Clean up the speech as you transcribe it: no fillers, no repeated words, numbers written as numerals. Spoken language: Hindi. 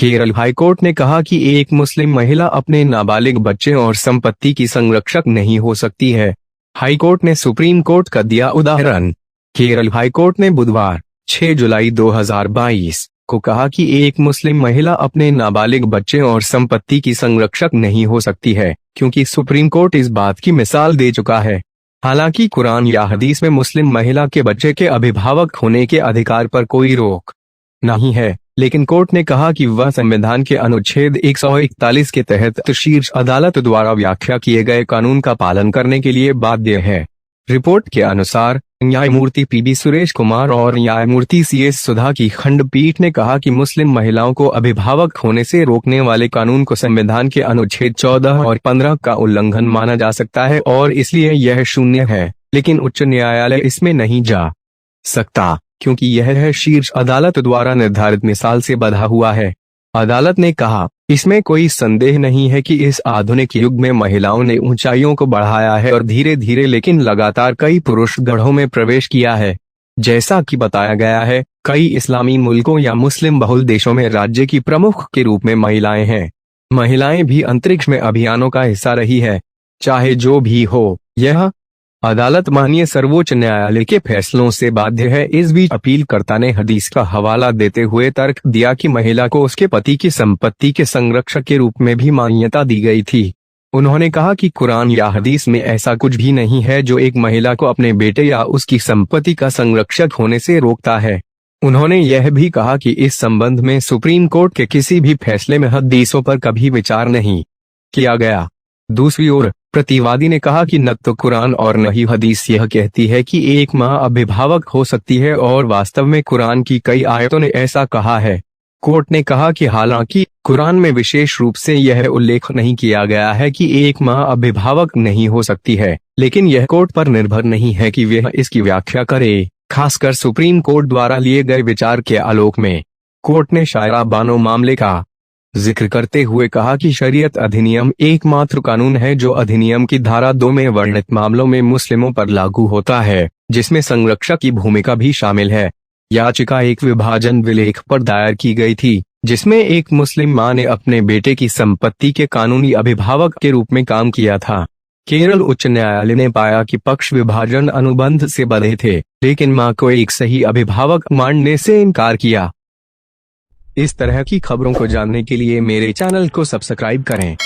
केरल हाईकोर्ट ने कहा कि एक मुस्लिम महिला अपने नाबालिग बच्चे और संपत्ति की संरक्षक नहीं हो सकती है। हाईकोर्ट ने सुप्रीम कोर्ट का दिया उदाहरण। केरल हाईकोर्ट ने बुधवार 6 जुलाई 2022 को कहा कि एक मुस्लिम महिला अपने नाबालिग बच्चे और संपत्ति की संरक्षक नहीं हो सकती है, क्योंकि सुप्रीम कोर्ट इस बात की मिसाल दे चुका है। हालांकि कुरान या हदीस में मुस्लिम महिला के बच्चे के अभिभावक होने के अधिकार पर कोई रोक नहीं है, लेकिन कोर्ट ने कहा कि वह संविधान के अनुच्छेद 141 के तहत शीर्ष अदालत द्वारा व्याख्या किए गए कानून का पालन करने के लिए बाध्य है। रिपोर्ट के अनुसार न्यायमूर्ति पीबी सुरेश कुमार और न्यायमूर्ति सीएस सुधा की खंडपीठ ने कहा कि मुस्लिम महिलाओं को अभिभावक होने से रोकने वाले कानून को संविधान के अनुच्छेद 14 और 15 का उल्लंघन माना जा सकता है और इसलिए यह शून्य है, लेकिन उच्च न्यायालय इसमें नहीं जा सकता क्योंकि यह शीर्ष अदालत द्वारा निर्धारित मिसाल से बंधा हुआ है। अदालत ने कहा, इसमें कोई संदेह नहीं है कि इस आधुनिक युग में महिलाओं ने ऊंचाइयों को बढ़ाया है और धीरे धीरे लेकिन लगातार कई पुरुष गढ़ों में प्रवेश किया है। जैसा कि बताया गया है, कई इस्लामी मुल्कों या मुस्लिम बहुल देशों में राज्य की प्रमुख के रूप में महिलाएं हैं। महिलाएं भी अंतरिक्ष में अभियानों का हिस्सा रही है। चाहे जो भी हो, यह अदालत माननीय सर्वोच्च न्यायालय के फैसलों से बाध्य है। इस बीच अपीलकर्ता ने हदीस का हवाला देते हुए तर्क दिया कि महिला को उसके पति की संपत्ति के संरक्षक के रूप में भी मान्यता दी गई थी। उन्होंने कहा कि कुरान या हदीस में ऐसा कुछ भी नहीं है जो एक महिला को अपने बेटे या उसकी संपत्ति का संरक्षक होने से रोकता है। उन्होंने यह भी कहा कि इस संबंध में सुप्रीम कोर्ट के किसी भी फैसले में हदीसों पर कभी विचार नहीं किया गया। दूसरी ओर प्रतिवादी ने कहा कि न तो कुरान और न ही हदीस यह कहती है कि एक मां अभिभावक हो सकती है और वास्तव में कुरान की कई आयतों ने ऐसा कहा है। कोर्ट ने कहा कि हालांकि कुरान में विशेष रूप से यह उल्लेख नहीं किया गया है कि एक मां अभिभावक नहीं हो सकती है, लेकिन यह कोर्ट पर निर्भर नहीं है कि वह इसकी व्याख्या करे, खासकर सुप्रीम कोर्ट द्वारा लिए गए विचार के आलोक में। कोर्ट ने शायरा बानो मामले का जिक्र करते हुए कहा कि शरीयत अधिनियम एकमात्र कानून है जो अधिनियम की धारा 2 में वर्णित मामलों में मुस्लिमों पर लागू होता है, जिसमें संरक्षक की भूमिका भी शामिल है। याचिका एक विभाजन विलेख पर दायर की गई थी, जिसमें एक मुस्लिम मां ने अपने बेटे की संपत्ति के कानूनी अभिभावक के रूप में काम किया था। केरल उच्च न्यायालय ने पाया कि पक्ष विभाजन अनुबंध से बंधे थे, लेकिन मां को एक सही अभिभावक मानने से इनकार किया। इस तरह की खबरों को जानने के लिए मेरे चैनल को सब्सक्राइब करें।